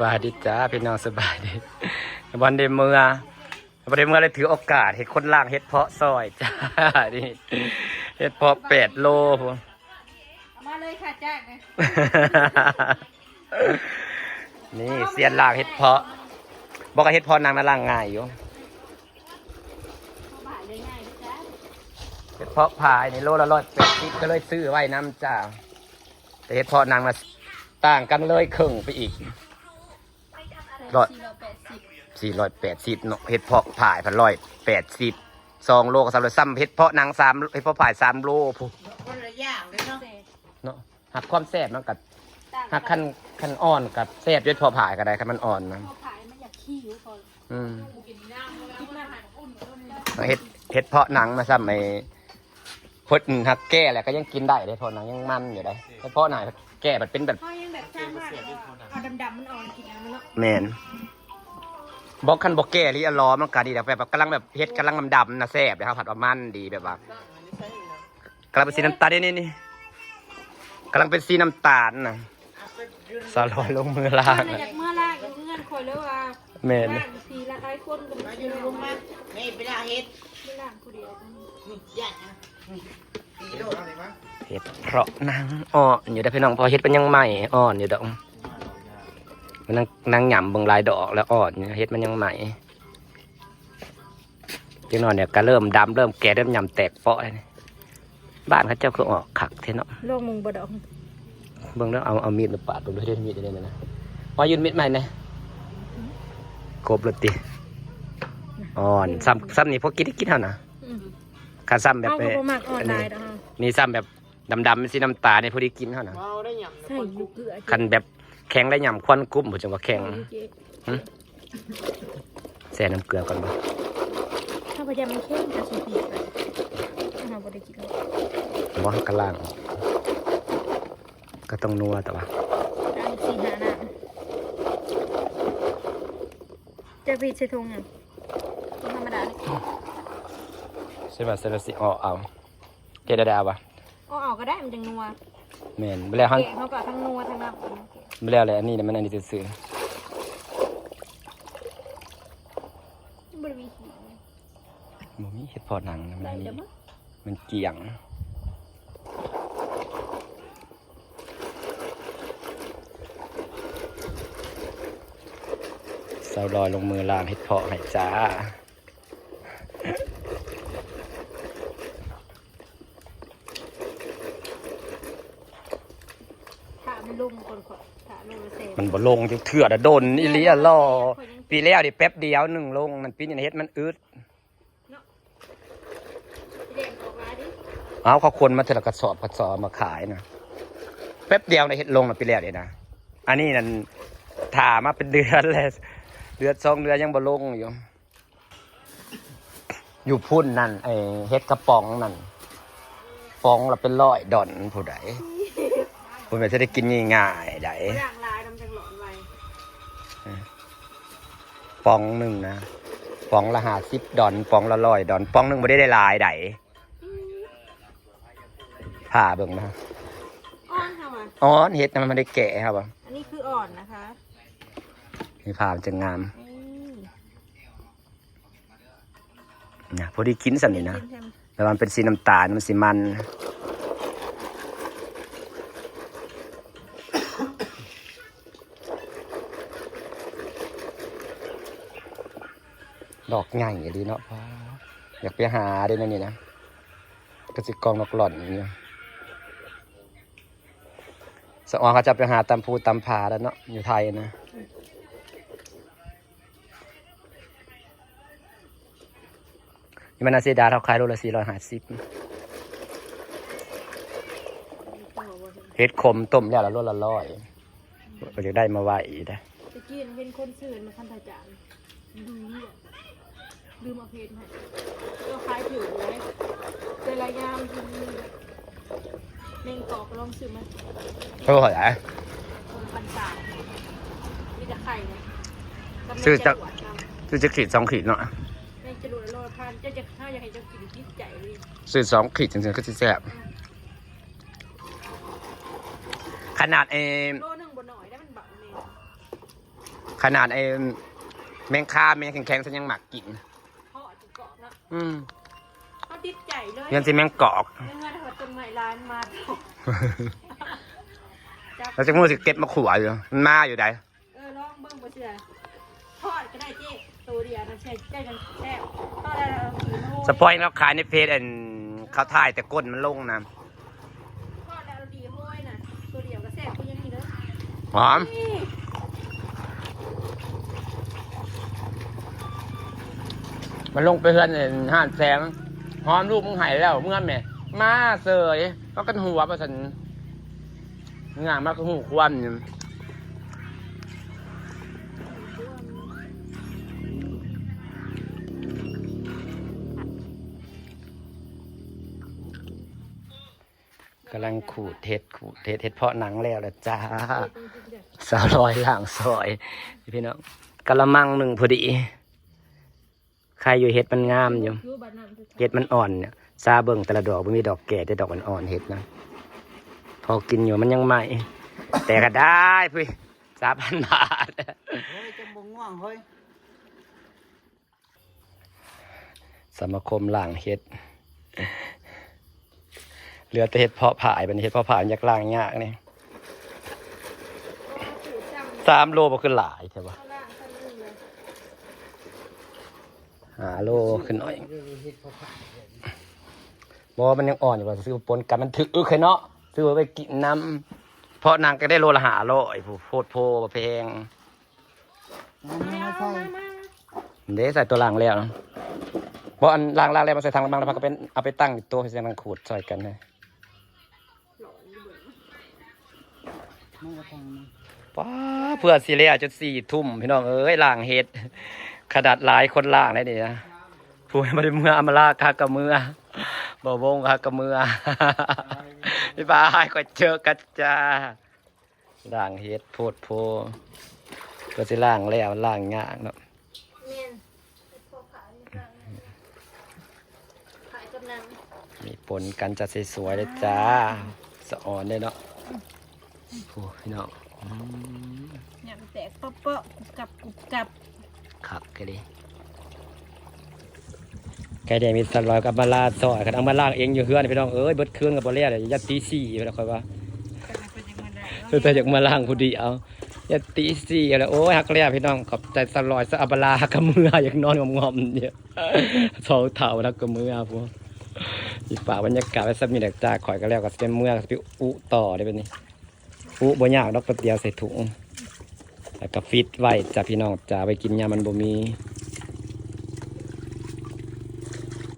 บายดีจ้าพี่น้องสบายดีวันเดเมื่อเลยถือโอกาสเห็ดคนล่างเห็ดเพาะซอยจ้านี่เห็ดเพาะ8 โลผม มาเลยค่ะจ้านี่เสียนล่างเห็ดเพาะบอกว่าเห็ดเพาะนางน่าล่างง่ายอยู่เห็ดเพาะพายในโลละ180ก็เลยซื้อไว้น้ำจ้าแต่เห็ดเพาะนางมาต่างกันเลยครึ่งไปอีก480เนาะเห็ดเพาะผาย180 2 โลก็300ซ้ำเห็ดเพาะนาง3เห็ดเพาะผาย3 โลพูคนละอย่างเลยเนาะหักความแซ่บมันกับหักขั้นอ่อนกับแซ่บเห็ดเพาะผายก็ได้ขั้นมันอ่อนนะเห็ดเพาะหนังมาซ้ำไอ้พดหักแก่แหละก็ยังกินได้เลยเพาะหนังยังมันอยู่ได้เพาะหนังแก่แบบเป็นแบบเอาดำๆมันอ่อนกินแล้วมันเนาะแมนบอกคันบอกแก่ที่อร่อยมันก็ดีแบบกำลังแบบเฮ็ดกำลังดำๆนะแซ่บเลยครับผัดว่ามันดีแบบว่ากำลังเป็นสีน้ำตาลนี่กำลังเป็นสีน้ำตาลนะสลอยลงมือล่างเมื่อล่างเงื่อนคอยแล้วว่าแมนสีละไอ้คนกับมันลงมาไม่ไปล่างเฮ็ดไม่ล่างผู้เดียวเห็ดเพราะนางอ่อนอยู่ได้พี่น้องพอเห็ดเป็นยังใหม่อ่อนอยู่ดอกมันนางหย่ำเบิ่งลายดอกแล้วอ่อนเนี่ยเห็ดมันยังใหม่จังหน่อยเนี่ยก็เริ่มดำเริ่มแก่เริ่มหย่ำแตกเปาะเลยบ้านเขาเจ้าคือออกขักเท่เนาะโลกมึงบ่ดอกเบิ่งแล้วเอามีดมาปาดตรงด้วยมีดได้เลยนะว่ายืนมีดใหม่เนี่ยกบเลยตีอ่อนซ้ำนี่พวกกินเท่านะคันซ้ำแบบนี่ซ้ำแบบดำๆเป็นสีน้ำตาในพอดีกินเท่านั้นคันแบบแข็งได้หย่ำควันกุ้มผมจะว่าแข็งแช่น้ำเกลือก่อนบ่ถ้าพยายามมันเข้มจะสุดที่ไปถ้าบ่ได้กินบ่กระล่างก็ต้องนัวแต่ว่าสีหาหน้าจะพีใช้ทงยังธรรมดาใช่ป่ะเซลล์สิเอาเกลือดาวป่ะเอาก็ได้มันจังนัวแม่นไปแล้วเขาก็ทั้งนัวทั้งน้ำไปแล้วเลยอันนี้มันอันนี้ซื้อบริวีบ่มีเห็ดพอหนังนะมันเกี่ยงเสาลอยลงมือล่างเห็ดเพาะให้จ้ามันบ่ลงจะเถื่อดโดนอีเลียล่อปีแล้วดิแป๊บเดียว1 ลงมันปีนี้เฮ็ดมันอึดเอาเขาคนมาเถอะกระสอบมาขายนะแป๊บเดียวในเฮ็ดลงนะปีแล้วเดี๋ยวนะอันนี้นั่นถ่ามาเป็นเดือนเลยเดือน2 เดือนยังบ่ลงอยู่พุ่นนั่นไอเฮ็ดกระป๋องนั่นฟองละเป็น100 ดอนผู้ใดผู้ใดจะได้กินง่ายๆได้ปองหนึ่งนะปองละ50 ดอนปองละ100 ดอนปองหนึ่งไม่ได้หลายไดผ่าเบิ่งนะอ่อนค่ะอ๋อเฮ็ดมันไม่ได้แก่ครับอันนี้คืออ่อนนะคะนี่ผ่าจะงามนะพอดีกินสันนี่นะแต่มันเป็นสีน้ำตาลมันสีมันดอกใหญ่ดีเนาะอยากไปหาได้นั่นนี่นะกระสิกองนกหล่อนอย่างเงี้ยสองเขาจะไปหาตามภูตามผาแล้วเนาะอยู่ไทยนะนี่มันนาซีดาเท่าขายโลละ450เฮ็ดขมต้มแล้วละโลละ100ก็จะได้มาไหวได้ตะกี้เห็นคนซื้อมาคันทาจานลืมเอาเพจมาก็คล้ายผิวเลยเป็นรายงานกินเม่งกอกลองซื้อมาเท่าไหร่1,300มีแต่ไข่เนี่ยซื้อจะขีด2 ขีดเนาะในจรวดโลละ1,000จะถ้าอยากให้เจ้ากินที่ใจเลยซื้อ2 ขีดจริงๆก็จะแซ่บขนาดโลนึงบนหน่อยได้มันเบาเ ขนาดไอ้แมงคาแมงแข็งๆฉันยังหมักกิน เพาะจุกเกาะเนาะ เขาติดใจเลย ยันสิแมงกอก เงินหัวต้นไม้ร้านมาจับ แล้วจะมูสิเก็บมาขวอยู่มันมาอยู่ใด ลองเบิ้งบ่เชื่อทอดก็ได้เจ๊ตัวเดียวนะใช่ใจกันแซ่บทอดได้แล้วสีโม่ สปอยเราขายในเพจเขาถ่ายแต่ก้นมันลงนะ ทอดแล้วดีโม้ยน่ะตัวเดียวก็แซ่บคือยังนี้เลย หอม นี่ มันลงไปเฮือนห่านแสงหอมลูกมึงหายแล้วเมื่อแม่มาเสยก็กันหัวประสันงามมากก็หูควันอยู่กำลังขูดเห็ดเพาะหนังแล้วละจ้าสาวลอยหลังซอยพี่น้องกะละมังหนึ่งพอดีใครอยู่เห็ดมันงามอยู่ รู้บัดนั้นคือ เห็ดมันอ่อนเนี่ยซาเบิ่งแต่ละดอกมันมีดอกแก่แต่ดอกมันอ่อนเห็ดนะพอกินอยู่มันยังใหม่ แต่ก็ได้พี่3,000 บาท เฮ้ยจะบ่ง่วงเฮ้ย สมาคมล่างเห็ดเหลือแต่เห็ดเพาะผายเป็นเห็ดเพาะผายอยากล่างยากนี่ ถูกจัง 3 โลบ่คือหลายใช่ปะ ข้างล่างข้างนี้เลย 5 โลขึ้นหน่อยบ่มันยังอ่อนอยู่ว่าซื้อปนกันมันถึกเคยเนาะซื้อไปกินน้ำเพราะนางก็ได้โลละ500ผู้โพดโพแพง มา มา ใส่ เด้ใส่ตัวล่างแล้วนะบ่อันล่างแล้วมาใส่ทางละมังแล้วมันก็เป็นเอาไปตั้งอยู่ตัวให้เสียงมันขูดใส่กันเลย มันก็ทางนี้ ป้าเพื่อสิเลียจน4 ทุ่มพี่น้องเอ้ยล่างเฮ็ดขนาดหลายคนล่างได้นี่นะผู้ให้มาได้เมื่ออำมาลาคากะเมื่อบ่วงคากะเมื่อ บ๊ายบายก็เจอกันจ้าล่างเฮ็ดโพดโพก็สิล่างแล้วล่างยากเนาะ เมนเป็นพวกขายนี่ขายกำลัง มีปนกันจะสวยๆเลยจ้าสะอ่อนเลยเนาะโอ้พี่น้อง เนี่ยมันแตกเปาะๆกรุบ ครับก็ดีไก่แดงมีสัตว์ลอยกับมาลาซอยกันเอามาล่างเองอยู่เฮือนพี่น้องเอ้ยเบิดคืนกับบ่เลี้ยเลยยัดตี4อยู่แล้วค่อยว่า เป็นยังไงได้ แต่อยากมาล่างผู้เดียวยัดตี4แล้วโอ้ยฮักเลี้ยพี่น้องขอบใจสัตว์ลอยซะอับลากับมืออยากนอนงอมๆเนี่ยสองเท่าแล้วก็มือพวกอีป่าบรรยากาศไว้ซับมีแดกจ้าข่อยก็แล้วก็สิเป็นเมืองสิไปอุต่อได้เป็นนี่อุบ่ยากดอกแป๊บเดียวใส่ถุงแล้วก็ฟิตไว้จ้าพี่น้องจ้าไปกินยามันบ่มี